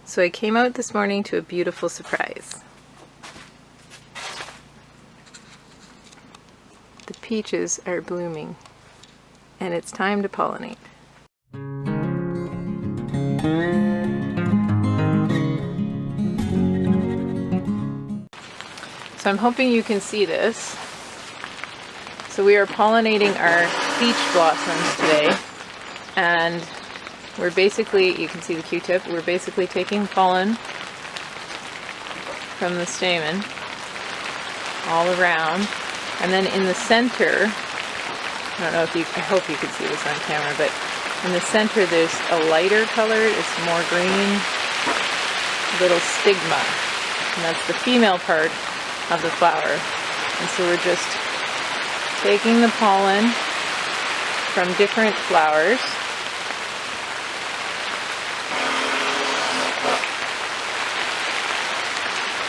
So I came out this morning to a beautiful surprise. The peaches are blooming, and it's time to pollinate. So I'm hoping you can see this. So we are pollinating our peach blossoms today, and we're basically, you can see the Q-tip, we're basically taking pollen from the stamen all around, and then in the center, I don't know if you, I hope you can see this on camera, but in the center there's a lighter color, it's more green, little stigma, and that's the female part of the flower. And so we're just taking the pollen from different flowers,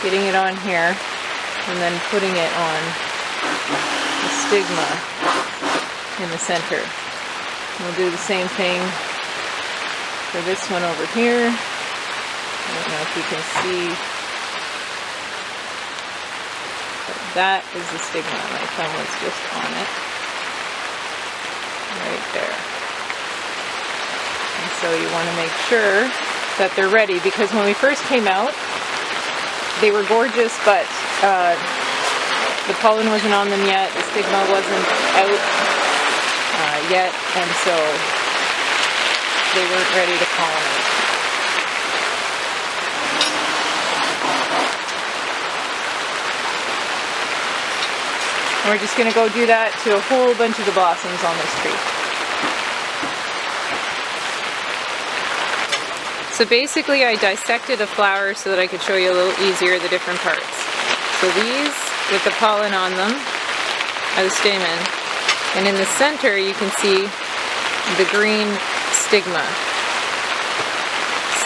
getting it on here, and then putting it on the stigma in the center. We'll do the same thing for this one over here. I don't know if you can see, but that is the stigma. My thumb was just on it, right there. And so you want to make sure that they're ready, because when we first came out, they were gorgeous, but the pollen wasn't on them yet, the stigma wasn't out yet, and so they weren't ready to pollinate. And we're just going to go do that to a whole bunch of the blossoms on this tree. So basically I dissected a flower so that I could show you a little easier the different parts. So these, with the pollen on them, are the stamen. And in the center you can see the green stigma.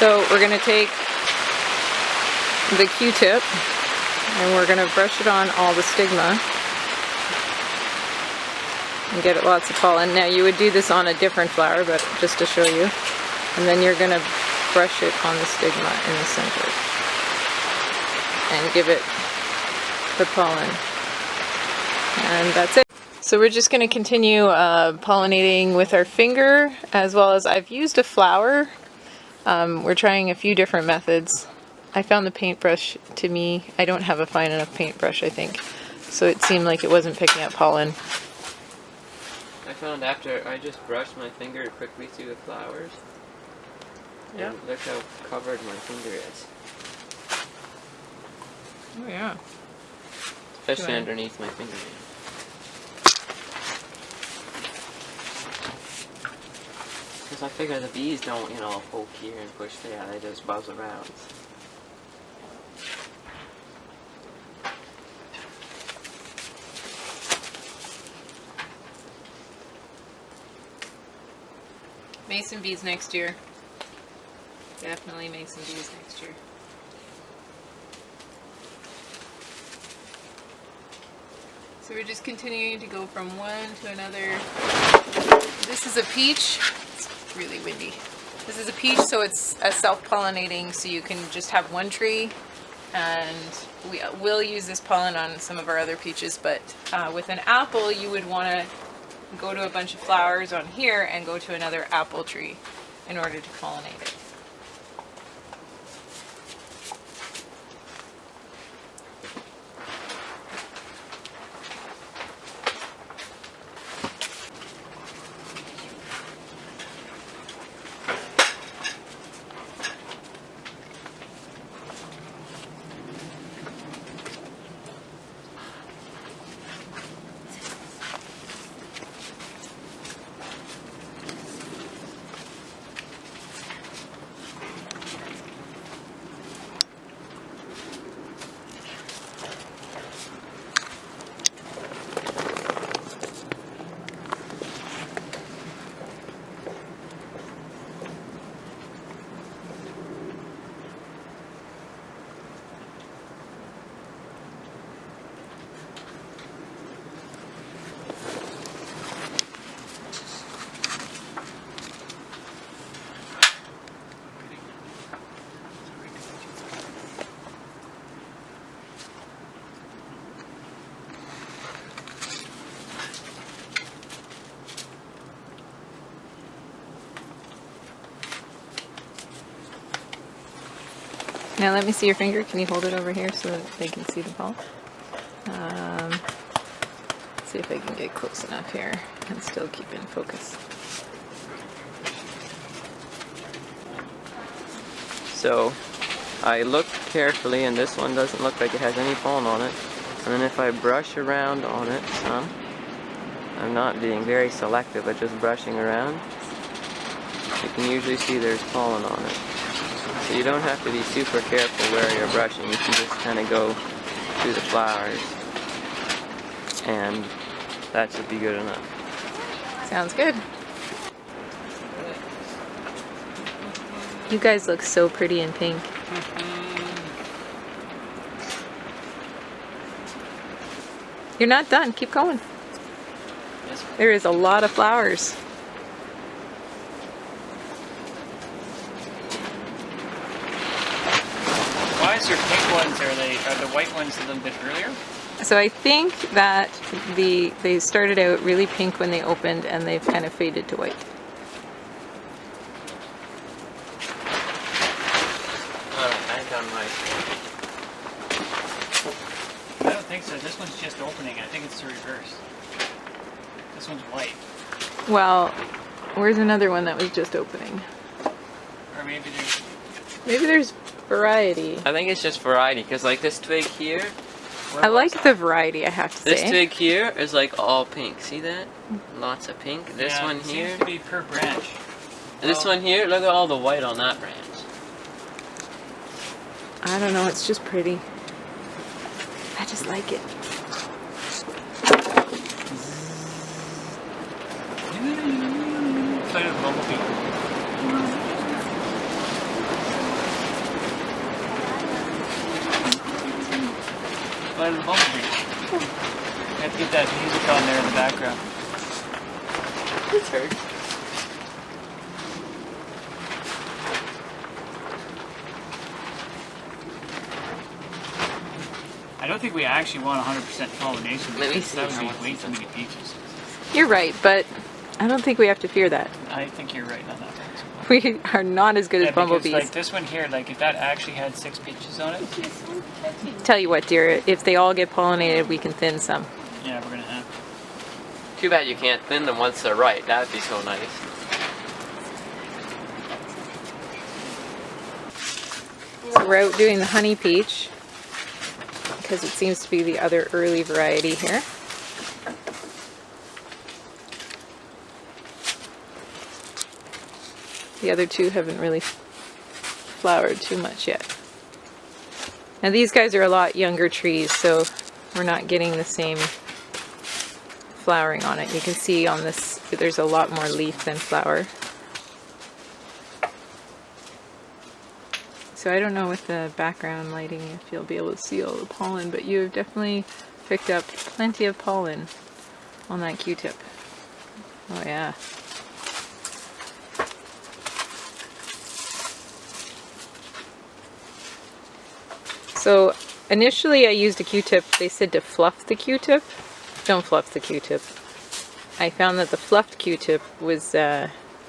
So we're going to take the Q-tip and we're going to brush it on all the stigma and get it lots of pollen. Now you would do this on a different flower, but just to show you. And then you're going to brush it on the stigma in the center and give it the pollen, and that's it. So we're just going to continue pollinating with our finger, as well as I've used a flower. We're trying a few different methods. I found the paintbrush, to me, I don't have a fine enough paintbrush, I think, so it seemed like it wasn't picking up pollen. I found after I just brushed my finger quickly through the flowers, yeah. And look how covered my finger is. Oh yeah. Especially underneath my fingernail. Because I figure the bees don't, you know, poke here and push there, they just buzz around. Mason bees next year. Definitely mason bees next year. So we're just continuing to go from one to another. This is a peach. It's really windy. This is a peach, so it's a self-pollinating, so you can just have one tree, and we will use this pollen on some of our other peaches, but with an apple you would want to go to a bunch of flowers on here and go to another apple tree in order to pollinate it. Now let me see your finger. Can you hold it over here so that they can see the pollen? See if I can get close enough here and still keep in focus. So I look carefully, and this one doesn't look like it has any pollen on it. And then if I brush around on it some, I'm not being very selective, but just brushing around, you can usually see there's pollen on it. So you don't have to be super careful where you're brushing. You can just kind of go through the flowers, and that should be good enough. Sounds good. You guys look so pretty in pink. You're not done. Keep going. There is a lot of flowers. Why is there pink ones? Are the white ones a little bit earlier? So I think that they started out really pink when they opened, and they've kind of faded to white. I don't think so. This one's just opening. I think it's the reverse. This one's white. Well, where's another one that was just opening? Or Maybe there's variety. I think it's just variety, because like this twig here, I like the variety, I have to this say. twig here is like all pink. See that? Lots of pink. This yeah, one it here. seems to be per branch. This one here, look at all the white on that branch. I don't know, it's just pretty. I just like it. Play with the bumblebee. Play with the bumblebee. You have to get that music on there in the background. It's hurt. I don't think we actually want 100% pollination. Let me because see that how would much be way is too it. many peaches. You're right, but I don't think we have to fear that. I think you're right on that one. We are not as good as bumblebees. Because, like this one here, like if that actually had 6 peaches on it, Tell you what, dear, if they all get pollinated, we can thin some. yeah, we're gonna have. Too bad you can't thin them once they're ripe. That would be so nice. So we're out doing the honey peach, because it seems to be the other early variety here. The other two haven't really flowered too much yet. Now these guys are a lot younger trees, so we're not getting the same flowering on it. You can see on this, there's a lot more leaf than flower. So I don't know with the background lighting if you'll be able to see all the pollen, but you've definitely picked up plenty of pollen on that Q-tip. Oh yeah. So initially I used a Q-tip. They said to fluff the Q-tip. Don't fluff the Q-tip. I found that the fluffed Q-tip was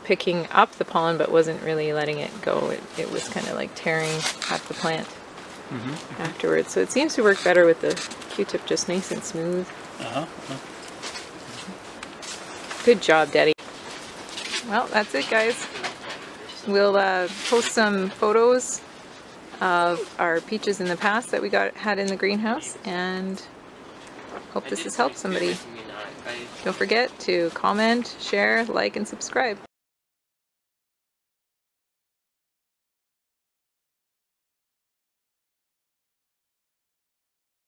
picking up the pollen but wasn't really letting it go. It was kind of like tearing at the plant afterwards. So it seems to work better with the Q-tip just nice and smooth. Good job, Daddy. Well, that's it, guys. We'll post some photos of our peaches in the past that we had in the greenhouse, and hope this has helped somebody. Don't forget to comment, share, like, and subscribe.